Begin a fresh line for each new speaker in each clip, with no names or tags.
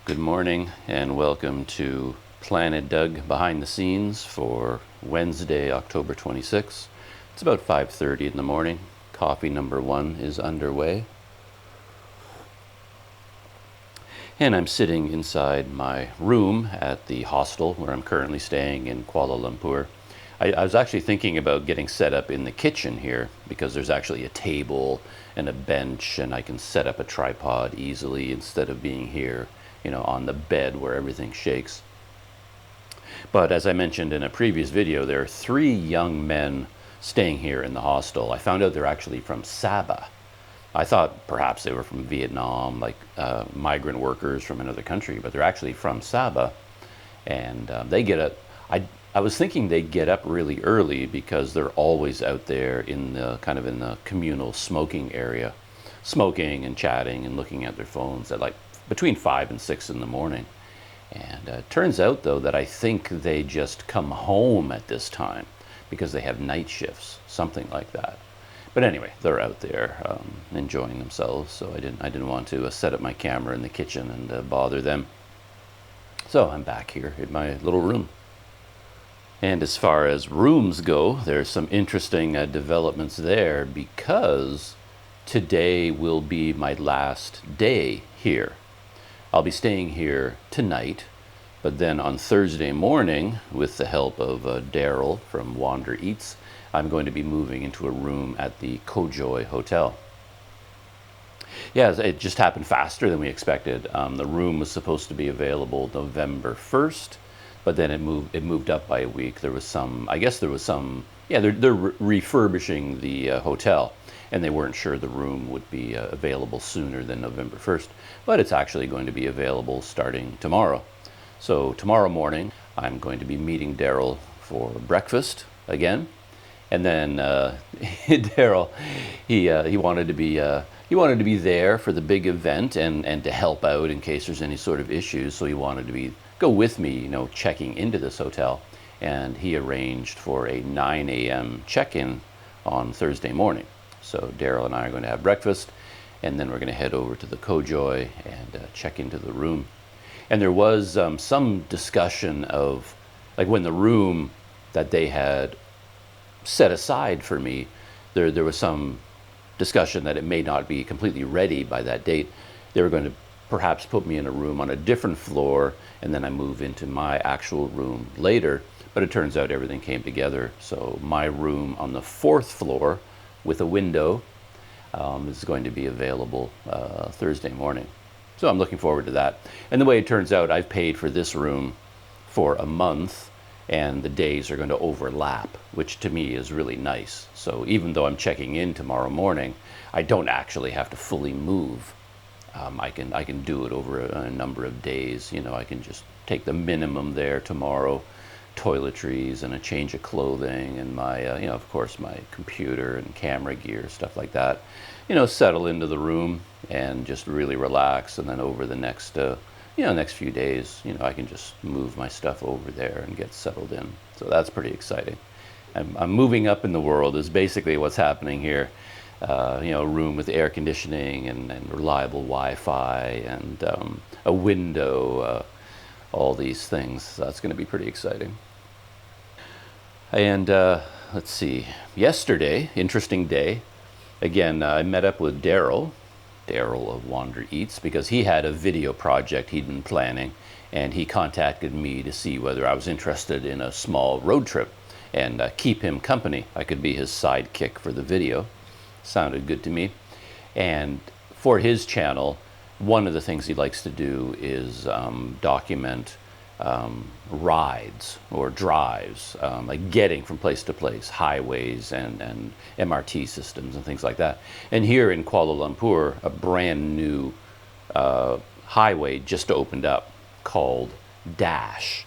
Good morning and welcome to Planet Doug behind the scenes for Wednesday, October 26th. It's about 5:30 in the morning. Coffee number 1 is underway. And I'm sitting inside my room at the hostel where I'm currently staying in Kuala Lumpur. I was actually thinking about getting set up in the kitchen here because there's actually a table and a bench and I can set up a tripod easily instead of being here, on the bed where everything shakes. But as I mentioned in a previous video, there are 3 young men staying here in the hostel. I found out they're actually from Sabah. I thought perhaps they were from Vietnam, like migrant workers from another country, but they're actually from Sabah. And they get up. I was thinking they'd get up really early because they're always out there in the in the communal smoking area, smoking and chatting and looking at their phones at like between 5 and 6 in the morning. And it turns out though that I think they just come home at this time because they have night shifts, something like that. But anyway, they're out there enjoying themselves, so I didn't want to set up my camera in the kitchen and bother them. So I'm back here in my little room. And as far as rooms go, there's some interesting developments there because today will be my last day here. I'll be staying here tonight, but then on Thursday morning, with the help of Daryl from Wander Eats, I'm going to be moving into a room at the Kojoy Hotel. Yeah, it just happened faster than we expected. The room was supposed to be available November 1st, but then it moved up by a week. They're refurbishing the hotel, and they weren't sure the room would be available sooner than November 1st, but it's actually going to be available starting tomorrow. So tomorrow morning, I'm going to be meeting Daryl for breakfast again. And then Daryl, he wanted to be there for the big event and to help out in case there's any sort of issues. So he wanted to go with me, checking into this hotel. And he arranged for a 9 a.m. check-in on Thursday morning. So Daryl and I are going to have breakfast, and then we're going to head over to the Kojoy and check into the room. And there was some discussion of, like, when the room that they had set aside for me, there was some discussion that it may not be completely ready by that date. They were going to perhaps put me in a room on a different floor, and then I move into my actual room later. But it turns out everything came together. So my room on the 4th floor with a window is going to be available Thursday morning. So I'm looking forward to that. And the way it turns out, I've paid for this room for a month, and the days are going to overlap, which to me is really nice. So even though I'm checking in tomorrow morning, I don't actually have to fully move. I can do it over a number of days. I can just take the minimum there tomorrow, toiletries and a change of clothing and my, of course, my computer and camera gear, stuff like that. Settle into the room and just really relax. And then over the next few days, I can just move my stuff over there and get settled in. So that's pretty exciting. I'm moving up in the world is basically what's happening here. A room with air conditioning and reliable Wi-Fi and a window, all these things. So that's going to be pretty exciting. And let's see, yesterday, interesting day. Again, I met up with Daryl of Wander Eats, because he had a video project he'd been planning, and he contacted me to see whether I was interested in a small road trip and keep him company. I could be his sidekick for the video. Sounded good to me. And for his channel, one of the things he likes to do is document rides or drives, like getting from place to place, highways and MRT systems and things like that. And here in Kuala Lumpur, a brand new highway just opened up called Dash.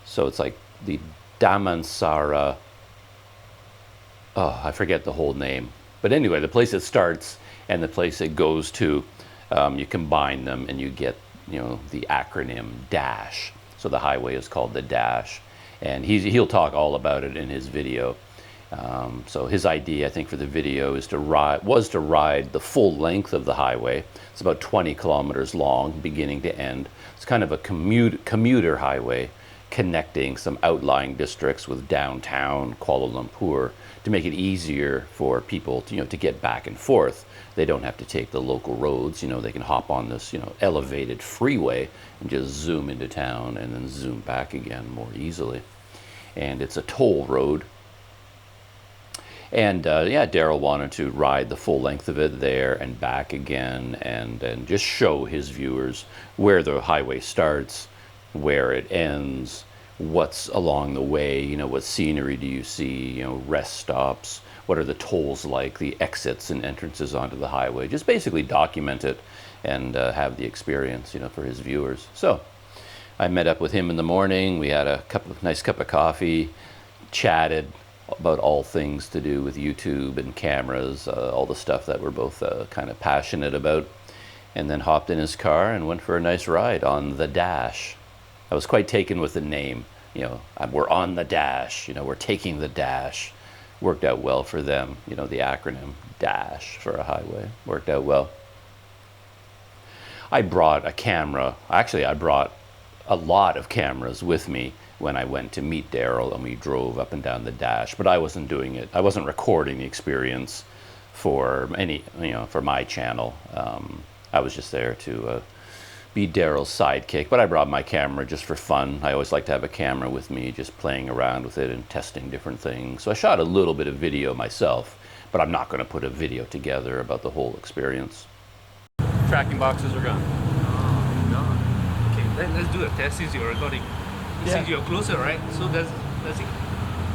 So it's like the Damansara, I forget the whole name. But anyway, the place it starts and the place it goes to, you combine them and you get, the acronym DASH. So the highway is called the Dash, and he'll talk all about it in his video. So his idea, I think, for the video is to ride the full length of the highway. It's about 20 kilometers long, beginning to end. It's kind of a commuter highway connecting some outlying districts with downtown Kuala Lumpur to make it easier for people to, to get back and forth. They don't have to take the local roads. They can hop on this, elevated freeway and just zoom into town and then zoom back again more easily. And it's a toll road. And yeah, Daryl wanted to ride the full length of it there and back again, and just show his viewers where the highway starts, where it ends, what's along the way, what scenery do you see, rest stops, what are the tolls like, the exits and entrances onto the highway. Just basically document it and have the experience, for his viewers. So I met up with him in the morning. We had a nice cup of coffee, chatted about all things to do with YouTube and cameras, all the stuff that we're both kind of passionate about, and then hopped in his car and went for a nice ride on the Dash. I was quite taken with the name. We're on the Dash, we're taking the Dash. Worked out well for them, the acronym DASH for a highway. Worked out well. I brought a camera. Actually, I brought a lot of cameras with me when I went to meet Daryl and we drove up and down the Dash, but I wasn't doing it. I wasn't recording the experience for for my channel. I was just there to be Daryl's sidekick, but I brought my camera just for fun. I always like to have a camera with me, just playing around with it and testing different things. So I shot a little bit of video myself, but I'm not going to put a video together about the whole experience. Tracking boxes are gone.
Oh, no. Okay, let's do a test since you're recording. Since you're closer, right? So does it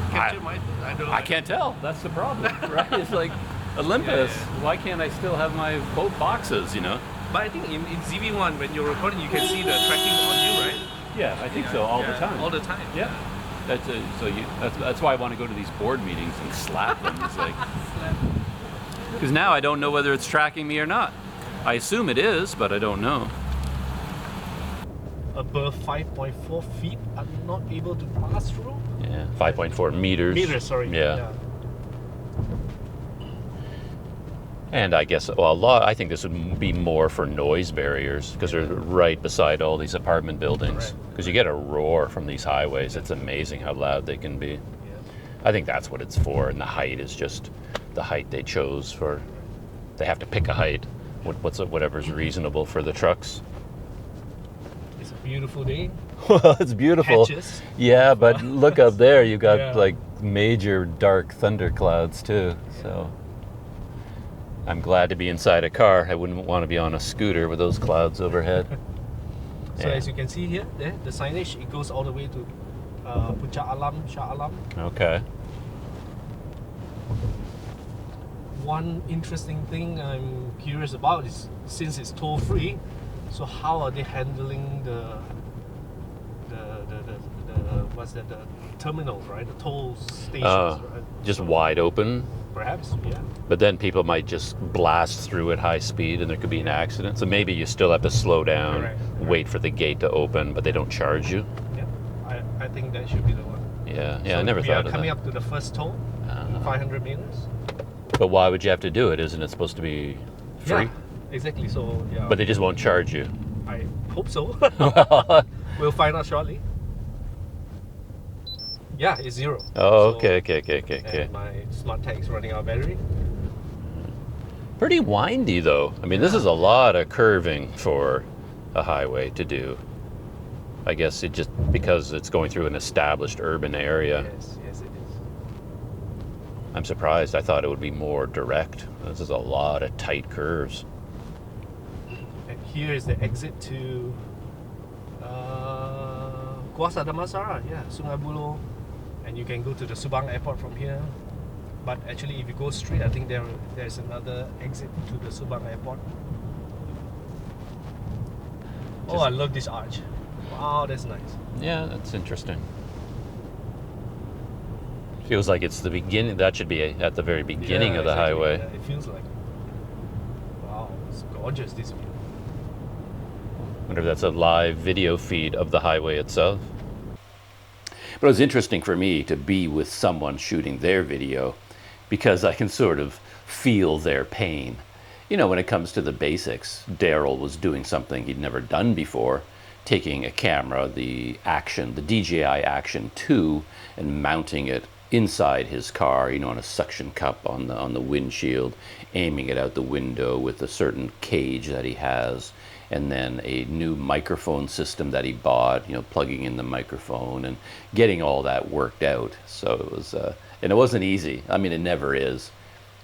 capture my... I don't know.
I can't tell. That's the problem, right? It's like Olympus. Yeah. Why can't I still have my both boxes,
But I think in ZV-1, when you're recording, you can see the tracking on you, right?
Yeah, I think so, all the time.
All the time.
Yeah. That's why I want to go to these board meetings and slap them. It's like, because now I don't know whether it's tracking me or not. I assume it is, but I don't know.
Above 5.4 feet, I'm not able to pass through.
Yeah, 5.4 meters.
Meters, sorry.
Yeah. And I guess, I think this would be more for noise barriers because they're right beside all these apartment buildings. Because you get a roar from these highways. It's amazing how loud they can be. Yeah. I think that's what it's for. And the height is just the height they chose for. They have to pick a height, whatever's reasonable for the trucks.
It's a beautiful day.
Well, it's beautiful.
Patches.
Yeah, but look up there. You got like major dark thunderclouds too. Yeah. So. I'm glad to be inside a car. I wouldn't want to be on a scooter with those clouds overhead.
So as you can see here, the signage, it goes all the way to Puncak Alam, Shah Alam.
Okay.
One interesting thing I'm curious about is, since it's toll-free, so how are they handling the terminals, right? The toll stations, right?
Just wide open.
Perhaps, yeah.
But then people might just blast through at high speed and there could be an accident. So maybe you still have to slow down,
Correct.
Wait for the gate to open, but they don't charge you.
Yeah, I think that should be the one.
Yeah,
So
I never thought of that.
We are coming up to the first toll, 500 meters.
But why would you have to do it? Isn't it supposed to be free?
Yeah, exactly. So, yeah.
But they just won't charge you.
I hope so. We'll find out shortly. Yeah, it's 0.
Oh,
so,
okay.
And my smart tag is running out of battery.
Pretty windy though. I mean, this is a lot of curving for a highway to do. I guess it just because it's going through an established urban area.
Yes, it is.
I'm surprised. I thought it would be more direct. This is a lot of tight curves.
And here is the exit to Kuasa Damansara, Sungai Buloh. And you can go to the Subang airport from here. But actually, if you go straight, I think there's another exit to the Subang airport. Oh, I love this arch. Wow, that's nice.
Yeah, that's interesting. Feels like it's the beginning. That should be at the very beginning of the highway.
Yeah, it feels like. Wow, it's gorgeous, this view.
Wonder if that's a live video feed of the highway itself. But it was interesting for me to be with someone shooting their video because I can sort of feel their pain. You know, when it comes to the basics, Daryl was doing something he'd never done before, taking a camera, the DJI Action 2, and mounting it inside his car, you know, on a suction cup on the windshield, aiming it out the window with a certain cage that he has, and then a new microphone system that he bought, you know, plugging in the microphone and getting all that worked out. So it was, and it wasn't easy. I mean, it never is.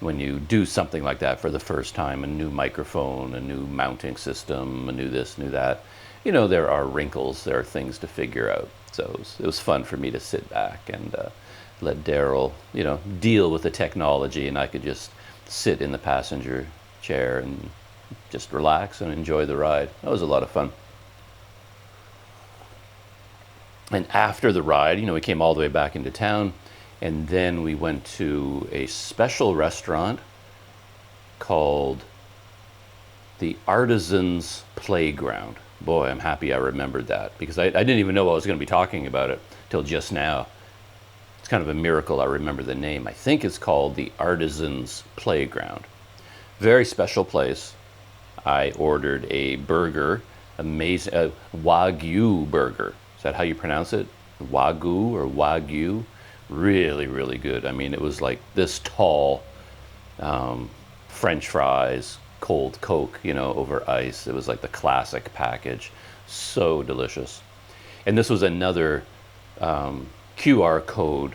When you do something like that for the first time, a new microphone, a new mounting system, a new this, new that, you know, there are wrinkles, there are things to figure out. So it was fun for me to sit back and let Daryl, you know, deal with the technology, and I could just sit in the passenger chair and just relax and enjoy the ride. That was a lot of fun. And after the ride, you know, we came all the way back into town, and then we went to a special restaurant called the Artisan's Playground. Boy, I'm happy I remembered that, because I didn't even know I was going to be talking about it till just now. It's kind of a miracle I remember the name. I think it's called the Artisan's Playground. Very special place. I ordered a burger, amazing, a Wagyu burger. Is that how you pronounce it? Wagyu or Wagyu? Really, really good. I mean, it was like this tall, French fries, cold Coke, you know, over ice. It was like the classic package. So delicious. And this was another QR code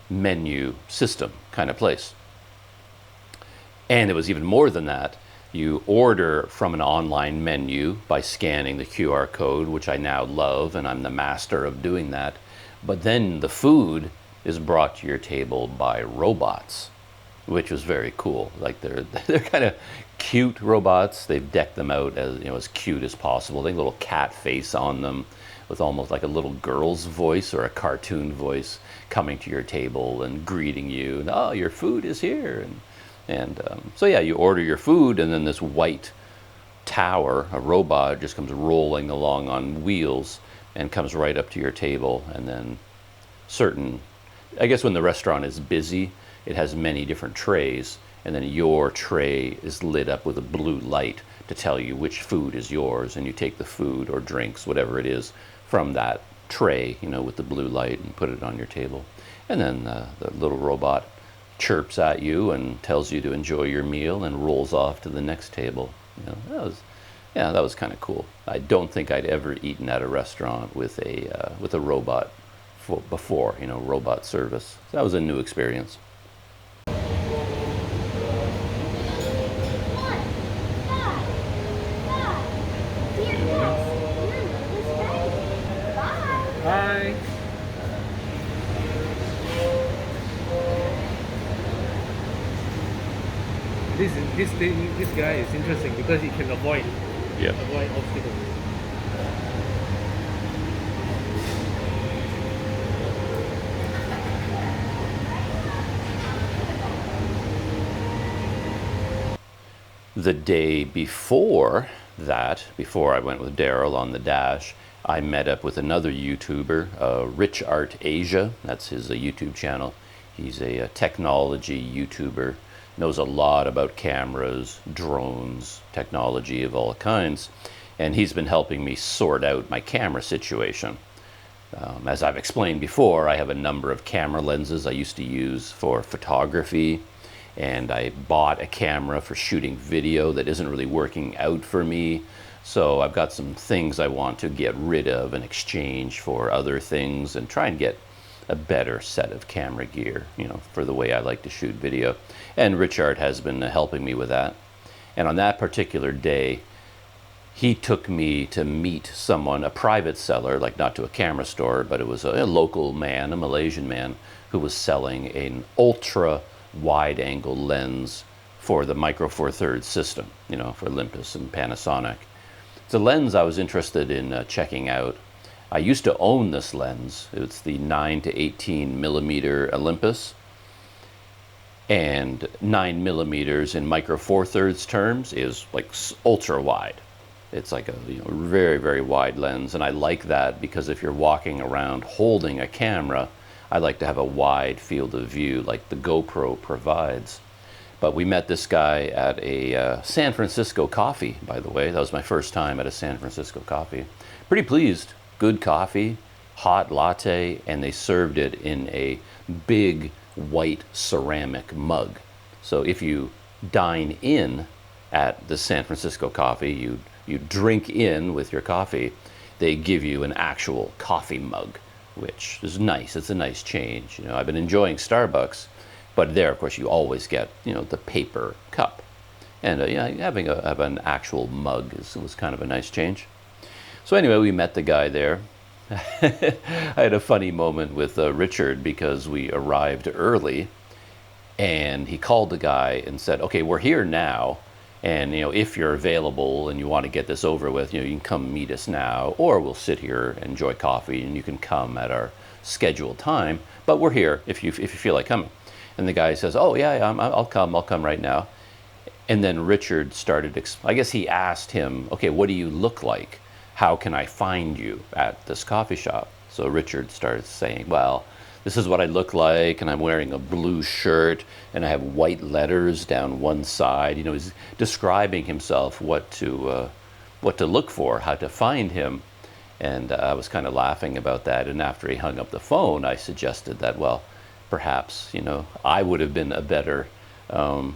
menu system kind of place. And it was even more than that. You order from an online menu by scanning the QR code, which I now love, and I'm the master of doing that. But then the food is brought to your table by robots, which was very cool. Like they're kind of cute robots. They've decked them out as, you know, as cute as possible. They have a little cat face on them with almost like a little girl's voice or a cartoon voice coming to your table and greeting you. And, oh, your food is here. And so yeah, you order your food, and then this white tower, a robot, just comes rolling along on wheels and comes right up to your table. And then I guess when the restaurant is busy, it has many different trays, and then your tray is lit up with a blue light to tell you which food is yours, and you take the food or drinks, whatever it is, from that tray, you know, with the blue light, and put it on your table. And then the little robot chirps at you and tells you to enjoy your meal and rolls off to the next table. You know, that was kind of cool. I don't think I'd ever eaten at a restaurant with a robot before, you know, robot service. So that was a new experience.
Hi. This guy is interesting because he can avoid obstacles.
The day before that, before I went with Daryl on the dash, I met up with another YouTuber, Rich Art Asia. That's his YouTube channel. He's a technology YouTuber, knows a lot about cameras, drones, technology of all kinds, and he's been helping me sort out my camera situation. As I've explained before, I have a number of camera lenses I used to use for photography, and I bought a camera for shooting video that isn't really working out for me. So I've got some things I want to get rid of in exchange for other things, and try and get a better set of camera gear, you know, for the way I like to shoot video. And Richard has been helping me with that. And on that particular day, he took me to meet someone, a private seller, like not to a camera store, but it was a local man, a Malaysian man, who was selling an ultra wide angle lens for the Micro Four Thirds system, you know, for Olympus and Panasonic. It's a lens I was interested in checking out. I used to own this lens. It's the 9 to 18 millimeter Olympus, and 9 millimeters in Micro Four Thirds terms is like ultra wide. It's like a very, very wide lens, and I like that because if you're walking around holding a camera, I like to have a wide field of view like the GoPro provides. But we met this guy at a San Francisco coffee, by the way. That was my first time at a San Francisco coffee. Pretty pleased. Good coffee, hot latte, and they served it in a big white ceramic mug. So if you dine in at the San Francisco coffee, you drink in with your coffee, they give you an actual coffee mug, which is nice. It's a nice change. I've been enjoying Starbucks, but there, of course, you always get, the paper cup. And having an actual mug was kind of a nice change. So anyway, we met the guy there. I had a funny moment with Richard because we arrived early, and he called the guy and said, okay, we're here now, and if you're available and you want to get this over with, you can come meet us now, or we'll sit here and enjoy coffee, and you can come at our scheduled time, but we're here if you feel like coming. And the guy says, oh yeah, I'll come right now. And then Richard started, I guess he asked him, okay, what do you look like? How can I find you at this coffee shop? So Richard started saying, well, this is what I look like, and I'm wearing a blue shirt, and I have white letters down one side. He's describing himself what to look for, how to find him. And I was kind of laughing about that. And after he hung up the phone, I suggested that, well, perhaps, I would have been a better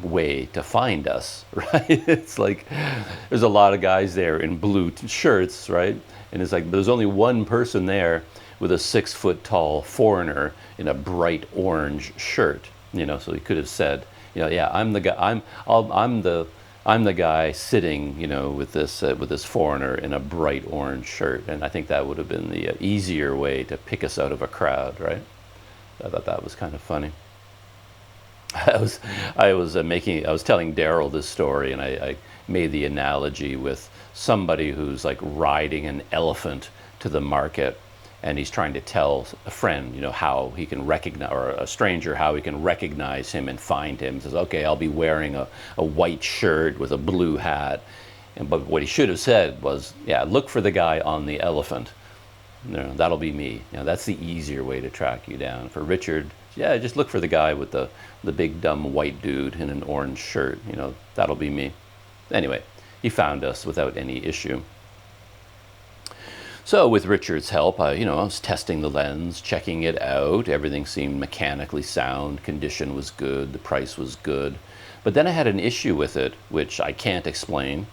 way to find us, right? It's like there's a lot of guys there in blue shirts, right? And it's like there's only one person there with a 6-foot-tall foreigner in a bright orange shirt, So he could have said, yeah, I'm the guy. I'm the guy sitting, with this foreigner in a bright orange shirt, and I think that would have been the easier way to pick us out of a crowd, right? I thought that was kind of funny. I was telling Daryl this story, and I made the analogy with somebody who's like riding an elephant to the market, and he's trying to tell a friend, how he can recognize, or a stranger, how he can recognize him and find him. He says, okay, I'll be wearing a white shirt with a blue hat. But what he should have said was, yeah, look for the guy on the elephant. That'll be me. That's the easier way to track you down. For Richard, yeah, just look for the guy with the big dumb white dude in an orange shirt. That'll be me. Anyway, he found us without any issue. So with Richard's help, I was testing the lens, checking it out. Everything seemed mechanically sound. Condition was good. The price was good. But then I had an issue with it, which I can't explain.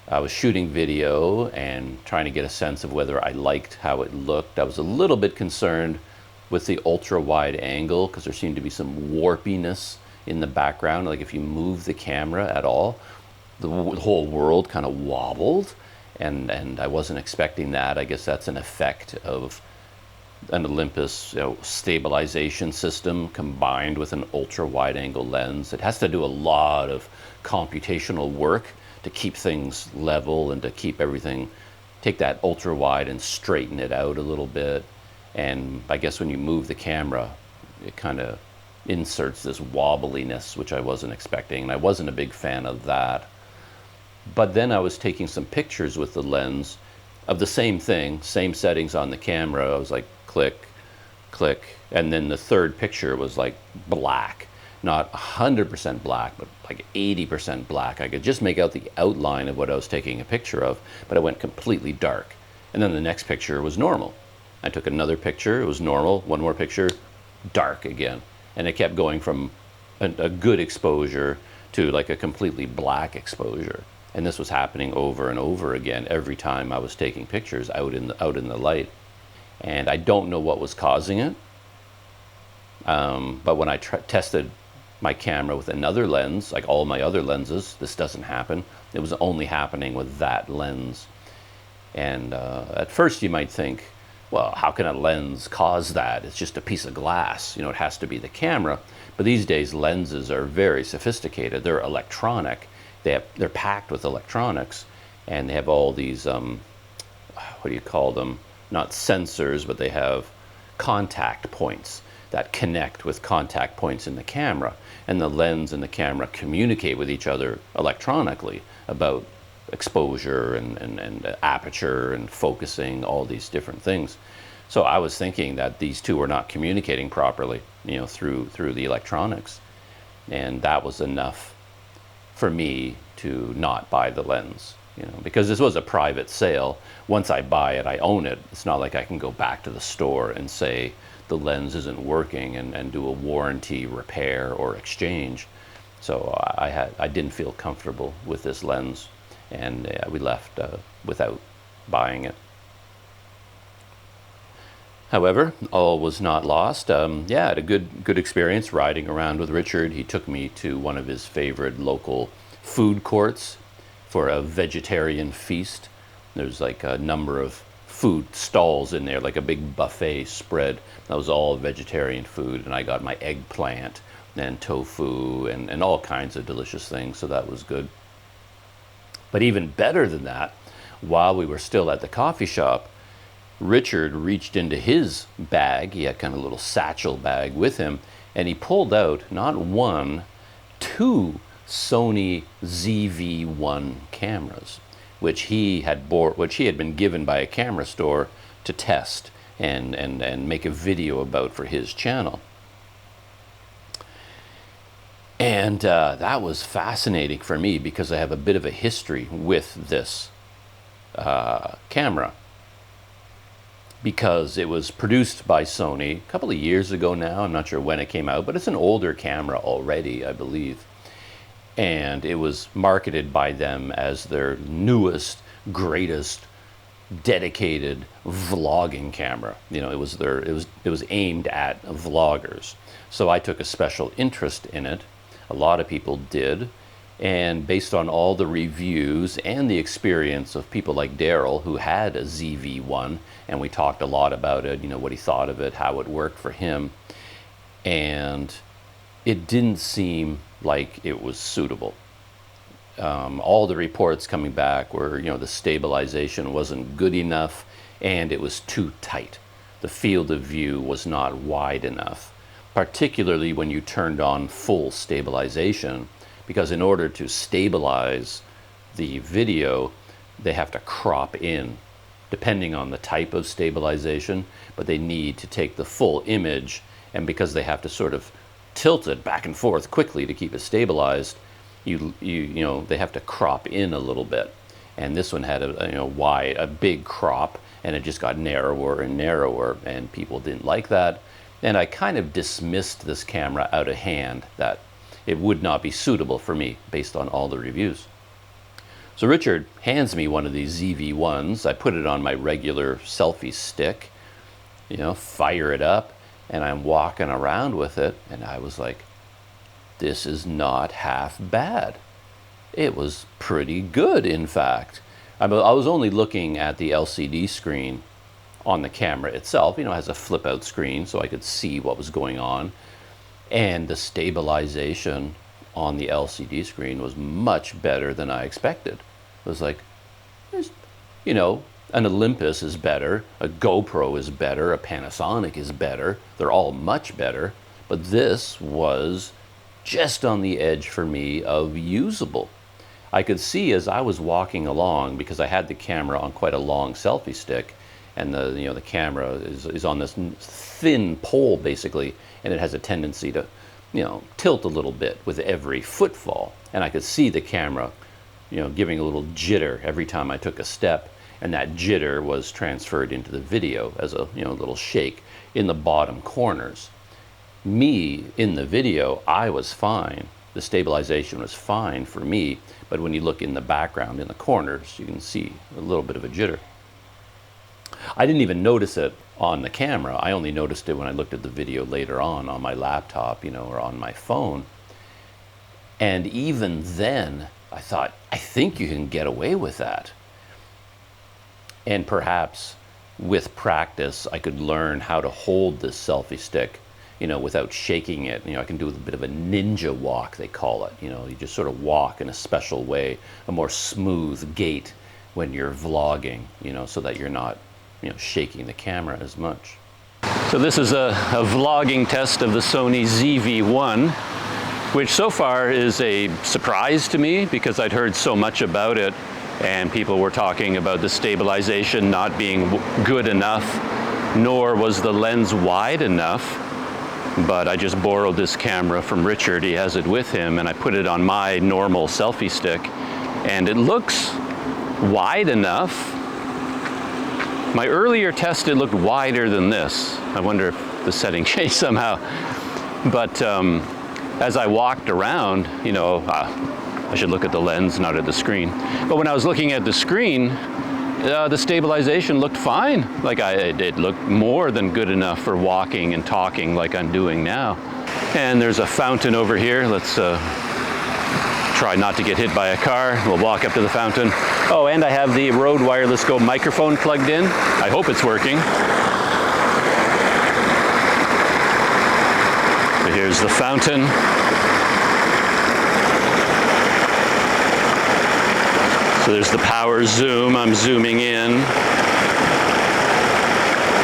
I was shooting video and trying to get a sense of whether I liked how it looked. I was a little bit concerned with the ultra wide angle because there seemed to be some warpiness in the background. Like if you move the camera at all, the whole world kind of wobbled. And I wasn't expecting that. I guess that's an effect of an Olympus stabilization system combined with an ultra wide angle lens. It has to do a lot of computational work to keep things level and to keep everything, take that ultra wide and straighten it out a little bit. And I guess when you move the camera, it kind of inserts this wobbliness, which I wasn't expecting. And I wasn't a big fan of that. But then I was taking some pictures with the lens of the same thing, same settings on the camera. I was like, click, click. And then the third picture was like black, not 100% black, but like 80% black. I could just make out the outline of what I was taking a picture of, but it went completely dark. And then the next picture was normal. I took another picture, it was normal. One more picture, dark again. And it kept going from a good exposure to like a completely black exposure. And this was happening over and over again every time I was taking pictures out in the light. And I don't know what was causing it. But when I tested my camera with another lens, like all my other lenses, this doesn't happen. It was only happening with that lens. And at first you might think, well, how can a lens cause that? It's just a piece of glass. It has to be the camera. But these days lenses are very sophisticated. They're electronic. They're packed with electronics, and they have all these, what do you call them? Not sensors, but they have contact points that connect with contact points in the camera. And the lens and the camera communicate with each other electronically about exposure and aperture and focusing, all these different things. So I was thinking that these two were not communicating properly, through the electronics, and that was enough for me to not buy the lens, because this was a private sale. Once I buy it, I own it. It's not like I can go back to the store and say the lens isn't working and do a warranty repair or exchange. So I didn't feel comfortable with this lens, and we left without buying it. However, all was not lost. I had a good experience riding around with Richard. He took me to one of his favorite local food courts for a vegetarian feast. There's like a number of food stalls in there, like a big buffet spread. That was all vegetarian food, and I got my eggplant and tofu and all kinds of delicious things, so that was good. But even better than that, while we were still at the coffee shop, Richard reached into his bag. He had kind of a little satchel bag with him, and he pulled out not one, two Sony ZV-1 cameras, which he had been given by a camera store to test and make a video about for his channel. And that was fascinating for me because I have a bit of a history with this camera, because it was produced by Sony a couple of years ago now. I'm not sure when it came out, but it's an older camera already, I believe. And it was marketed by them as their newest, greatest, dedicated vlogging camera. It was aimed at vloggers. So I took a special interest in it. A lot of people did. And based on all the reviews and the experience of people like Daryl, who had a ZV-1, and we talked a lot about it, what he thought of it, how it worked for him, and it didn't seem like it was suitable. All the reports coming back were, the stabilization wasn't good enough, and it was too tight. The field of view was not wide enough, particularly when you turned on full stabilization, because in order to stabilize the video, they have to crop in, depending on the type of stabilization, but they need to take the full image, and because they have to sort of tilt it back and forth quickly to keep it stabilized, they have to crop in a little bit. And this one had a big crop, and it just got narrower and narrower, and people didn't like that. And I kind of dismissed this camera out of hand, that it would not be suitable for me based on all the reviews. So Richard hands me one of these ZV-1s. I put it on my regular selfie stick, fire it up, and I'm walking around with it, and I was like, this is not half bad. It was pretty good, in fact. I was only looking at the LCD screen on the camera itself. It has a flip out screen, so I could see what was going on. And the stabilization on the LCD screen was much better than I expected. It was like, an Olympus is better, a GoPro is better, a Panasonic is better. They're all much better. But this was just on the edge for me of usable. I could see as I was walking along, because I had the camera on quite a long selfie stick, and the camera is on this thin pole basically, and it has a tendency to tilt a little bit with every footfall, and I could see the camera giving a little jitter every time I took a step, and that jitter was transferred into the video as a little shake in the bottom corners. Me in the video, I was fine. The stabilization was fine for me, but when you look in the background in the corners, you can see a little bit of a jitter. I didn't even notice it on the camera. I only noticed it when I looked at the video later on my laptop, or on my phone. And even then, I thought, I think you can get away with that. And perhaps with practice, I could learn how to hold this selfie stick, without shaking it. I can do a bit of a ninja walk, they call it. You just sort of walk in a special way, a more smooth gait when you're vlogging, so that you're not shaking the camera as much. So this is a vlogging test of the Sony ZV-1, which so far is a surprise to me because I'd heard so much about it and people were talking about the stabilization not being good enough, nor was the lens wide enough. But I just borrowed this camera from Richard, he has it with him, and I put it on my normal selfie stick, and it looks wide enough. My earlier test, it looked wider than this. I wonder if the setting changed somehow. But as I walked around, you know, I should look at the lens, not at the screen. But when I was looking at the screen, the stabilization looked fine. Like it looked more than good enough for walking and talking like I'm doing now. And there's a fountain over here. Let's try not to get hit by a car. We'll walk up to the fountain. Oh, and I have the Rode Wireless Go microphone plugged in. I hope it's working. So here's the fountain. So there's the power zoom. I'm zooming in.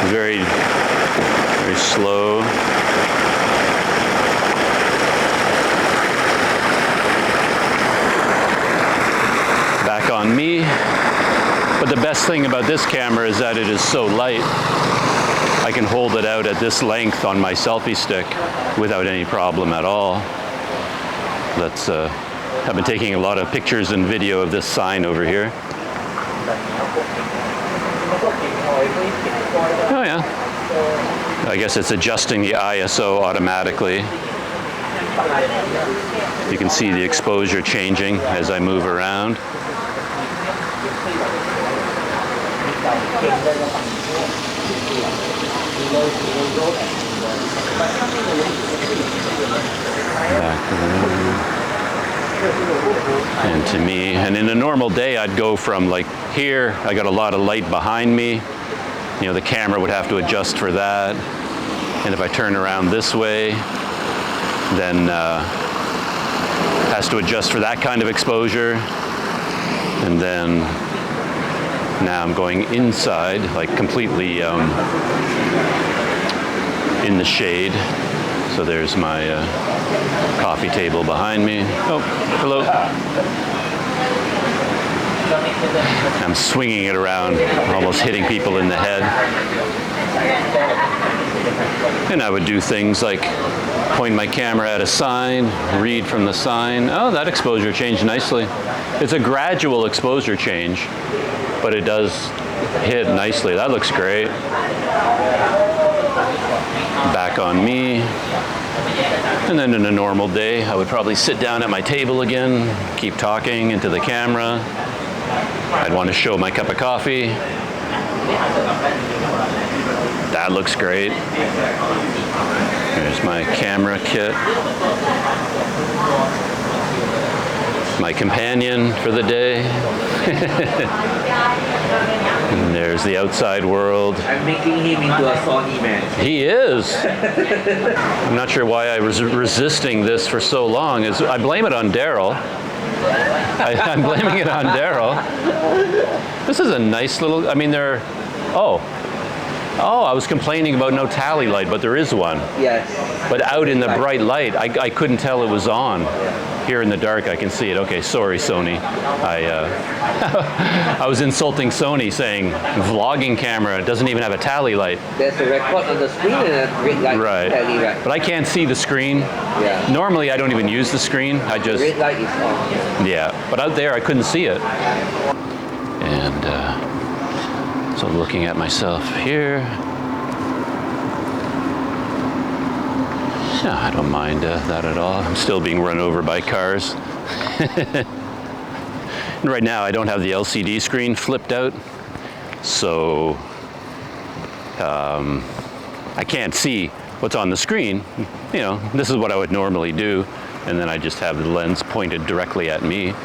Very, very slow. Back on me. But the best thing about this camera is that it is so light. I can hold it out at this length on my selfie stick without any problem at all. Let's I've been taking a lot of pictures and video of this sign over here. Oh yeah. I guess it's adjusting the ISO automatically. You can see the exposure changing as I move around. Back and to me, and in a normal day I'd go from like here, I got a lot of light behind me, you know, the camera would have to adjust for that, and if I turn around this way, then has to adjust for that kind of exposure, and then now I'm going inside, like completely in the shade. So there's my coffee table behind me. Oh, hello. I'm swinging it around, almost hitting people in the head. And I would do things like point my camera at a sign, read from the sign. Oh, that exposure changed nicely. It's a gradual exposure change, but it does hit nicely. That looks great. Back on me. And then in a normal day, I would probably sit down at my table again, keep talking into the camera. I'd want to show my cup of coffee. That looks great. There's my camera kit. My companion for the day. And there's the outside world.
I'm making him into a Sony man.
He is. I'm not sure why I was resisting this for so long. I blame it on Daryl. I'm blaming it on Daryl. This is a nice little, I mean, I was complaining about no tally light, but there is one.
Yes.
But out in the bright light, I couldn't tell it was on. Here in the dark, I can see it. Okay, sorry, Sony. I was insulting Sony, saying vlogging camera doesn't even have a tally light.
There's a record on the screen and a red light.
Right.
Tally light.
But I can't see the screen.
Yeah.
Normally, I don't even use the screen. I just.
The red light is on.
Yeah. But out there, I couldn't see it. And so looking at myself here. No, I don't mind that at all. I'm still being run over by cars. And right now I don't have the LCD screen flipped out, so I can't see what's on the screen. You know, this is what I would normally do, and then I just have the lens pointed directly at me,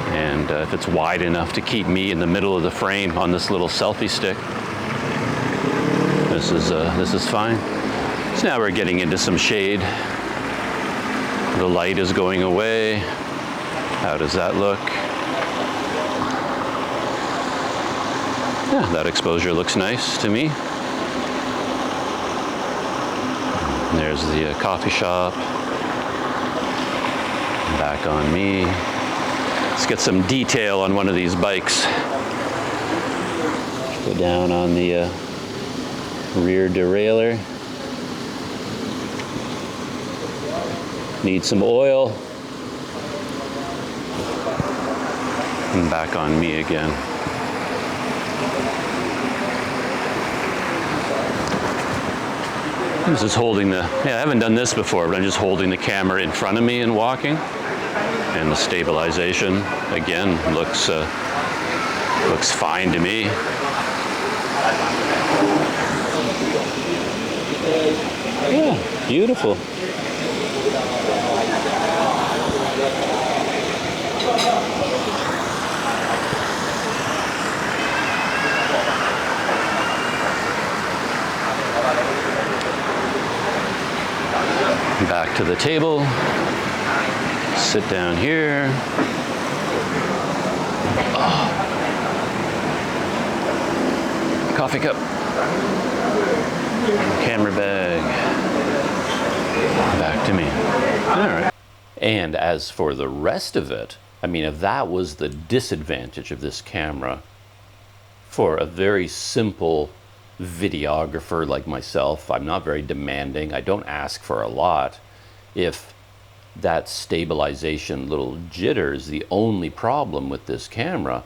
and if it's wide enough to keep me in the middle of the frame on this little selfie stick, this is fine. So now we're getting into some shade. The light is going away. How does that look? Yeah, that exposure looks nice to me. There's the coffee shop. Back on me. Let's get some detail on one of these bikes. Go down on the rear derailleur. Need some oil. And back on me again. I'm just holding the, I haven't done this before, but I'm just holding the camera in front of me and walking. And the stabilization, again, looks fine to me. Yeah, beautiful. Back to the table. Sit down here. Oh. Coffee cup. Camera bag. Back to me. All right. And as for the rest of it, I mean, if that was the disadvantage of this camera for a very simple videographer like myself, I'm not very demanding, I don't ask for a lot. If that stabilization little jitter is the only problem with this camera,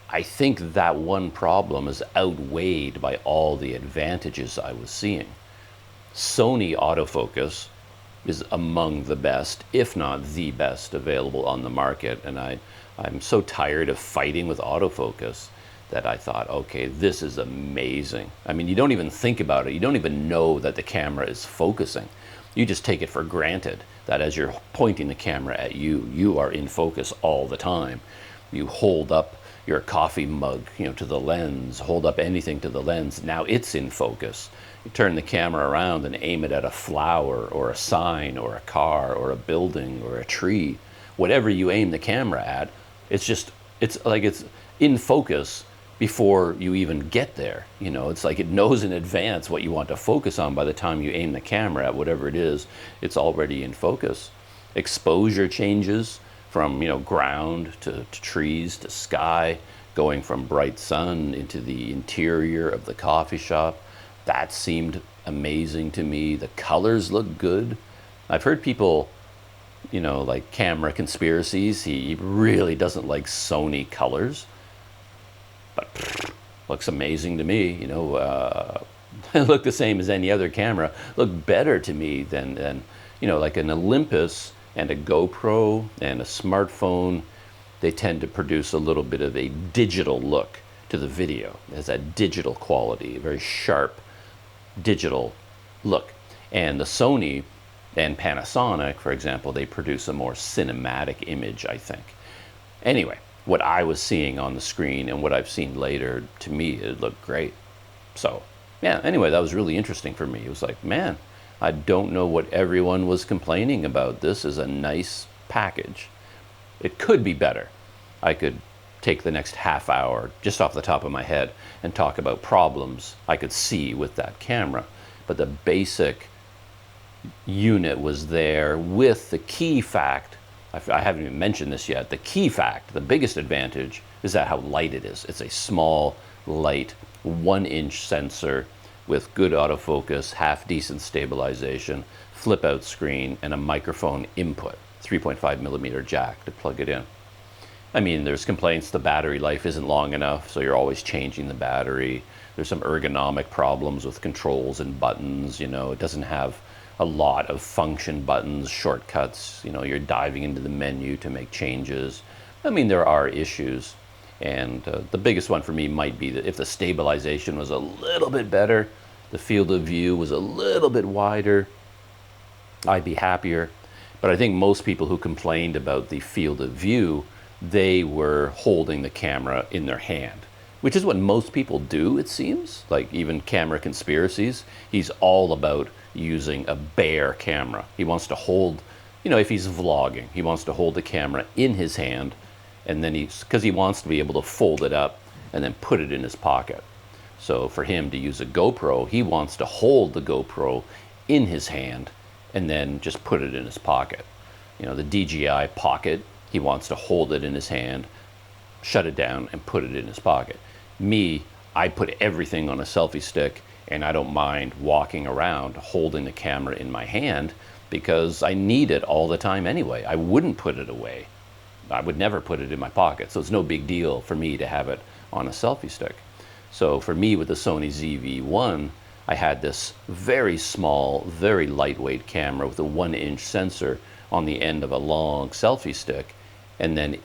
I think that one problem is outweighed by all the advantages I was seeing. Sony autofocus is among the best, if not the best, available on the market, and I'm so tired of fighting with autofocus that I thought, okay, this is amazing. I mean, you don't even think about it. You don't even know that the camera is focusing. You just take it for granted that as you're pointing the camera at you, you are in focus all the time. You hold up your coffee mug, to the lens, hold up anything to the lens, now it's in focus. You turn the camera around and aim it at a flower or a sign or a car or a building or a tree. Whatever you aim the camera at, it's like it's in focus before you even get there. It's like it knows in advance what you want to focus on. By the time you aim the camera at whatever it is, it's already in focus. Exposure changes from ground to trees to sky, going from bright sun into the interior of the coffee shop. That seemed amazing to me. The colors look good. I've heard people, like camera conspiracies, he really doesn't like Sony colors. But looks amazing to me. It looked the same as any other camera. Looked better to me than like an Olympus and a GoPro and a smartphone. They tend to produce a little bit of a digital look to the video. It has that digital quality, a very sharp digital look. And the Sony and Panasonic, for example, they produce a more cinematic image, I think. Anyway, what I was seeing on the screen and what I've seen later, to me, it looked great. So, yeah, anyway, that was really interesting for me. It was like, man, I don't know what everyone was complaining about. This is a nice package. It could be better. I could take the next half hour, just off the top of my head, and talk about problems I could see with that camera. But the basic unit was there with the key fact, I haven't even mentioned this yet, the key fact, the biggest advantage is that how light it is. It's a small, light, 1-inch sensor with good autofocus, half decent stabilization, flip out screen, and a microphone input, 3.5 millimeter jack to plug it in. I mean, there's complaints the battery life isn't long enough, so you're always changing the battery. There's some ergonomic problems with controls and buttons, it doesn't have a lot of function buttons, shortcuts, you're diving into the menu to make changes. I mean, there are issues, and the biggest one for me might be that if the stabilization was a little bit better, the field of view was a little bit wider, I'd be happier. But I think most people who complained about the field of view, they were holding the camera in their hand, which is what most people do, it seems. Like even camera conspiracies, he's all about using a bare camera. He wants to hold, if he's vlogging, he wants to hold the camera in his hand, and then because he wants to be able to fold it up and then put it in his pocket. So for him to use a GoPro, he wants to hold the GoPro in his hand and then just put it in his pocket. The DJI Pocket he wants to hold it in his hand, shut it down, and put it in his pocket. Me, I put everything on a selfie stick, and I don't mind walking around holding the camera in my hand because I need it all the time anyway. I wouldn't put it away. I would never put it in my pocket, so it's no big deal for me to have it on a selfie stick. So for me with the Sony ZV-1, I had this very small, very lightweight camera with a 1-inch sensor on the end of a long selfie stick, and then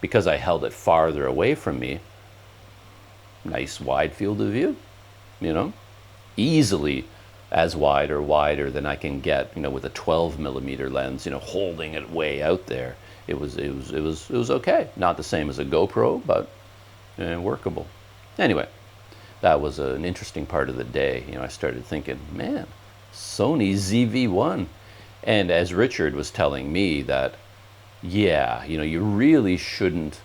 because I held it farther away from me, nice wide field of view, you know, easily as wide or wider than I can get, you know, with a 12mm lens, you know, holding it way out there. It was okay. Not the same as a GoPro, but workable. Anyway, that was an interesting part of the day. You know, I started thinking, man, Sony ZV-1. And as Richard was telling me that, yeah, you know, you really shouldn't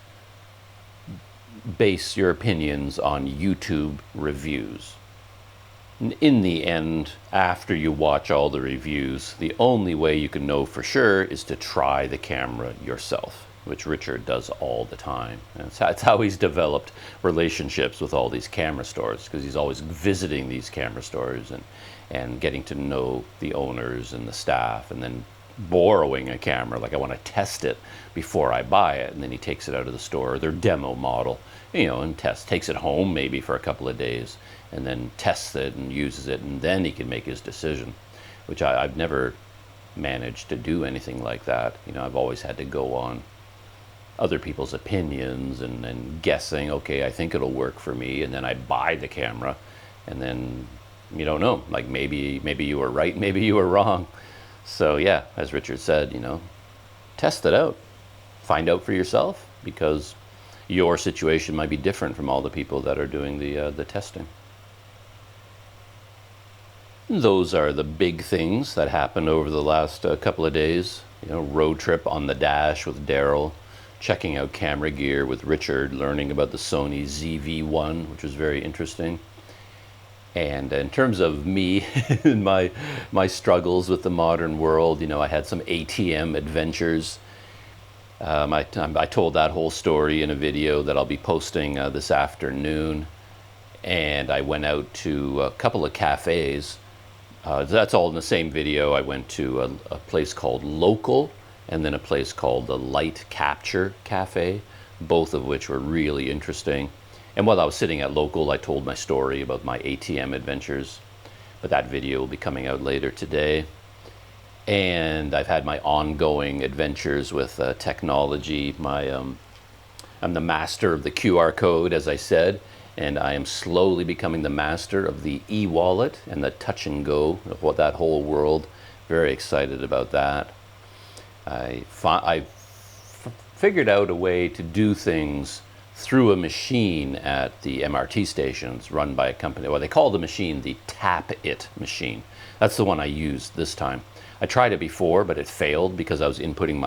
base your opinions on YouTube reviews. In the end, after you watch all the reviews, the only way you can know for sure is to try the camera yourself, which Richard does all the time. And that's how he's developed relationships with all these camera stores, because he's always visiting these camera stores and getting to know the owners and the staff, and then borrowing a camera. Like, I want to test it before I buy it, and then he takes it out of the store, their demo model, you know, and takes it home maybe for a couple of days, and then tests it and uses it, and then he can make his decision, which I've never managed to do anything like that. You know, I've always had to go on other people's opinions and guessing, okay, I think it'll work for me, and then I buy the camera, and then you don't know, like maybe you were right, maybe you were wrong. So yeah, as Richard said, you know, test it out, find out for yourself, because your situation might be different from all the people that are doing the testing. Those are the big things that happened over the last couple of days. You know, road trip on the dash with Daryl, checking out camera gear with Richard, learning about the Sony ZV-1, which was very interesting. And in terms of me and my struggles with the modern world, you know, I had some ATM adventures. I told that whole story in a video that I'll be posting this afternoon. And I went out to a couple of cafes. That's all in the same video. I went to a place called Local, and then a place called the Light Capture Cafe, both of which were really interesting. And while I was sitting at Local, I told my story about my ATM adventures, but that video will be coming out later today. And I've had my ongoing adventures with technology. I'm the master of the QR code, as I said, and I am slowly becoming the master of the eWallet and the touch and go of what that whole world. Very excited about that. I figured out a way to do things through a machine at the MRT stations run by a company. Well, they call the machine the Tap It machine. That's the one I used this time. I tried it before, but it failed because I was inputting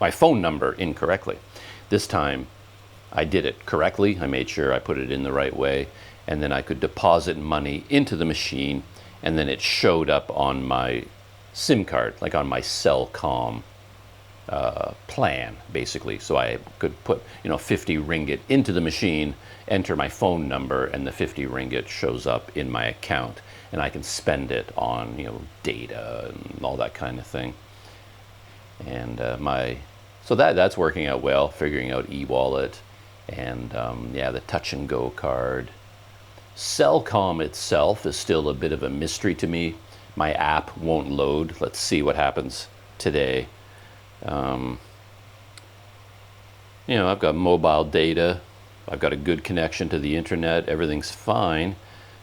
my phone number incorrectly. This time, I did it correctly. I made sure I put it in the right way, and then I could deposit money into the machine, and then it showed up on my SIM card, like on my Cellcom plan, basically. So I could put, you know, 50 ringgit into the machine, enter my phone number, and the 50 ringgit shows up in my account, and I can spend it on, you know, data and all that kind of thing. And so that's working out well, figuring out eWallet, and yeah, the touch and go card. Cellcom itself is still a bit of a mystery to me. My app won't load. Let's see what happens today. You know, I've got mobile data. I've got a good connection to the internet. Everything's fine.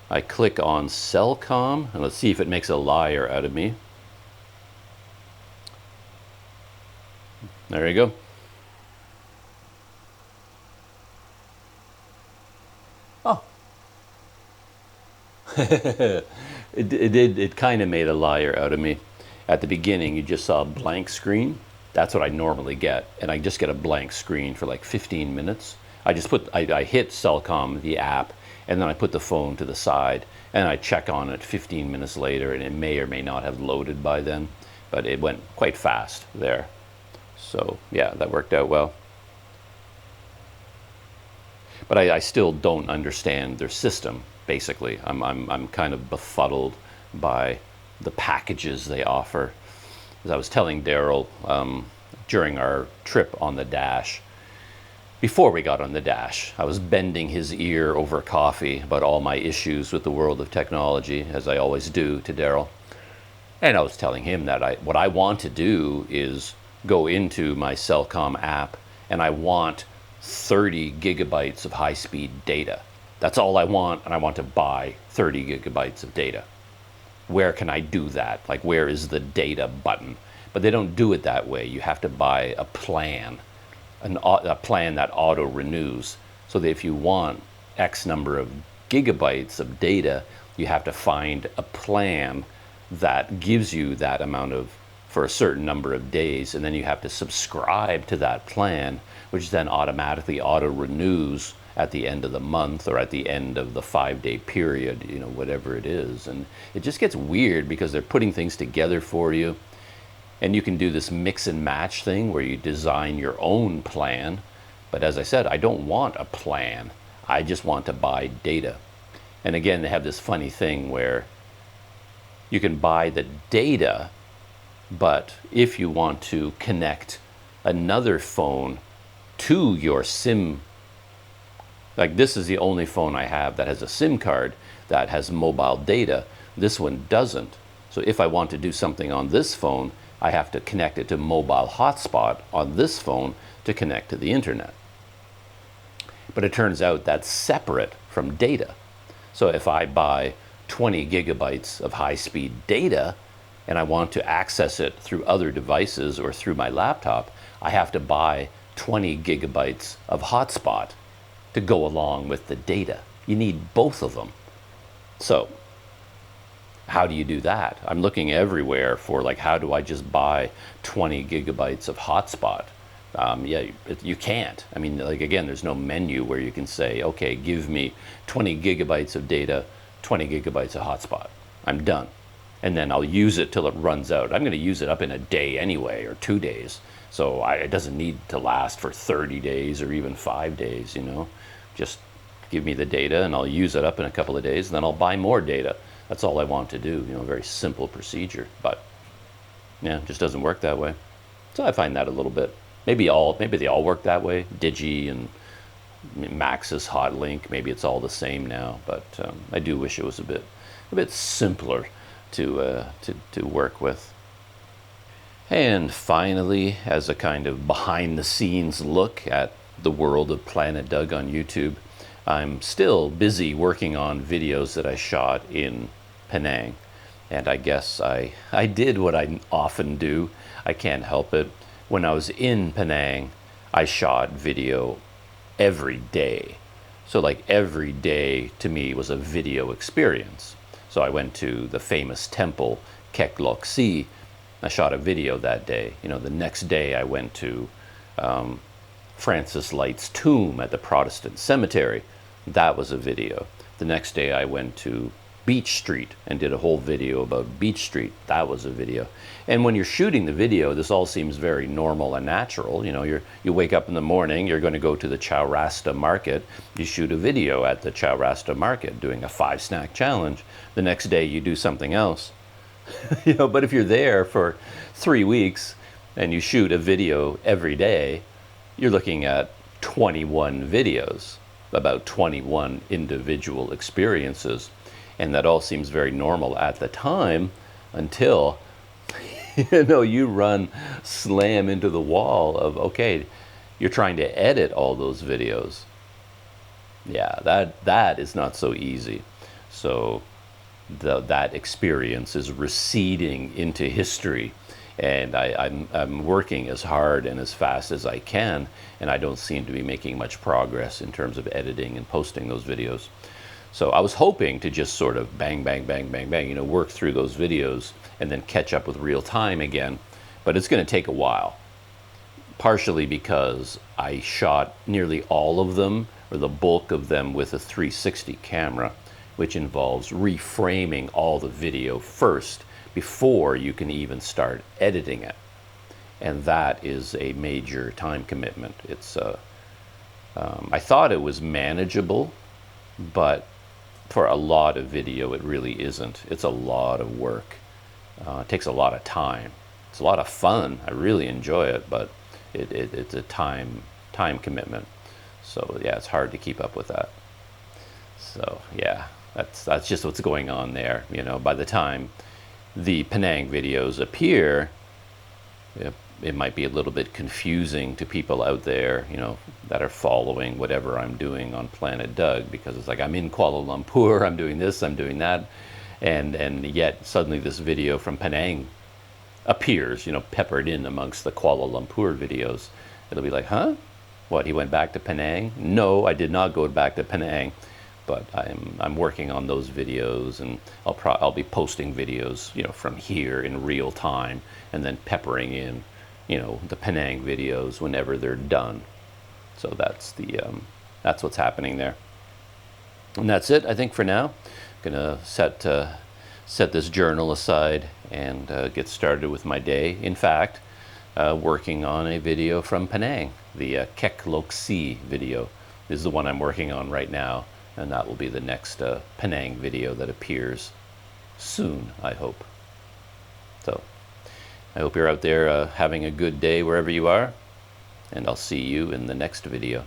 I click on Cellcom, and let's see if it makes a liar out of me. There you go. Oh. It kind of made a liar out of me. At the beginning, you just saw a blank screen. That's what I normally get, and I just get a blank screen for like 15 minutes. I hit Cellcom, the app, and then I put the phone to the side, and I check on it 15 minutes later, and it may or may not have loaded by then, but it went quite fast there. So yeah, that worked out well. But I still don't understand their system. Basically, I'm kind of befuddled by the packages they offer. As I was telling Daryl during our trip on the Dash, before we got on the Dash, I was bending his ear over coffee about all my issues with the world of technology, as I always do to Daryl. And I was telling him that what I want to do is go into my Cellcom app, and I want 30 gigabytes of high-speed data. That's all I want, and I want to buy 30 gigabytes of data. Where can I do that? Like, where is the data button? But they don't do it that way. You have to buy a plan, a plan that auto-renews, so that if you want X number of gigabytes of data, you have to find a plan that gives you that amount of, for a certain number of days, and then you have to subscribe to that plan, which then automatically auto-renews at the end of the month or at the end of the 5-day period, you know, whatever it is. And it just gets weird because they're putting things together for you, and you can do this mix and match thing where you design your own plan. But as I said, I don't want a plan. I just want to buy data. And again, they have this funny thing where you can buy the data, but if you want to connect another phone to your SIM, like this is the only phone I have that has a SIM card that has mobile data. This one doesn't. So if I want to do something on this phone, I have to connect it to mobile hotspot on this phone to connect to the internet. But it turns out that's separate from data. So if I buy 20 gigabytes of high-speed data and I want to access it through other devices or through my laptop, I have to buy 20 gigabytes of hotspot to go along with the data. You need both of them. So how do you do that? I'm looking everywhere for, like, how do I just buy 20 gigabytes of hotspot? Yeah, you can't. I mean, like, again, there's no menu where you can say, okay, give me 20 gigabytes of data, 20 gigabytes of hotspot. I'm done. And then I'll use it till it runs out. I'm going to use it up in a day anyway, or 2 days. So it doesn't need to last for 30 days or even 5 days, you know. Just give me the data and I'll use it up in a couple of days, and then I'll buy more data. That's all I want to do, you know, a very simple procedure. But yeah, it just doesn't work that way. So I find that a little bit, maybe they all work that way. Digi and Maxis Hotlink, maybe it's all the same now, but I do wish it was a bit simpler to work with. And finally, as a kind of behind-the-scenes look at the world of Planet Doug on YouTube, I'm still busy working on videos that I shot in Penang. And I guess I did what I often do. I can't help it. When I was in Penang, I shot video every day. So like every day to me was a video experience. So I went to the famous temple, Kek Lok Si. I shot a video that day. You know, the next day I went to Francis Light's tomb at the Protestant cemetery. That was a video. The next day I went to Beach Street and did a whole video about Beach Street. That was a video. And when you're shooting the video, this all seems very normal and natural. You know, you wake up in the morning, you're going to go to the Chow Rasta market. You shoot a video at the Chow Rasta market doing a 5-snack challenge. The next day you do something else. You know, but if you're there for 3 weeks and you shoot a video every day, you're looking at 21 videos, about 21 individual experiences. And that all seems very normal at the time until, you know, you slam into the wall of, okay, you're trying to edit all those videos. Yeah, that is not so easy. So that experience is receding into history. And I'm working as hard and as fast as I can, and I don't seem to be making much progress in terms of editing and posting those videos. So I was hoping to just sort of bang, bang, bang, bang, bang, you know, work through those videos and then catch up with real time again. But it's going to take a while, partially because I shot nearly all of them, or the bulk of them, with a 360 camera, which involves reframing all the video first before you can even start editing it. and that is a major time commitment. It's I thought it was manageable, but for a lot of video it really isn't. It's a lot of work. It takes a lot of time. It's a lot of fun. I really enjoy it, but it's a time commitment. So yeah, it's hard to keep up with that. So yeah, that's just what's going on there. You know, by the time the Penang videos appear, it might be a little bit confusing to people out there, you know, that are following whatever I'm doing on Planet Doug, because it's like I'm in Kuala Lumpur, I'm doing this, I'm doing that, and yet suddenly this video from Penang appears, you know, peppered in amongst the Kuala Lumpur videos. It'll be like, huh? What, he went back to Penang? No, I did not go back to Penang, but I'm working on those videos, and I'll be posting videos, you know, from here in real time, and then peppering in, you know, the Penang videos whenever they're done. So that's what's happening there. And that's it, I think, for now. I'm gonna set this journal aside and get started with my day. In fact, working on a video from Penang, the Kek Lok Si video. This is the one I'm working on right now, and that will be the next Penang video that appears soon, I hope. So I hope you're out there having a good day wherever you are, and I'll see you in the next video.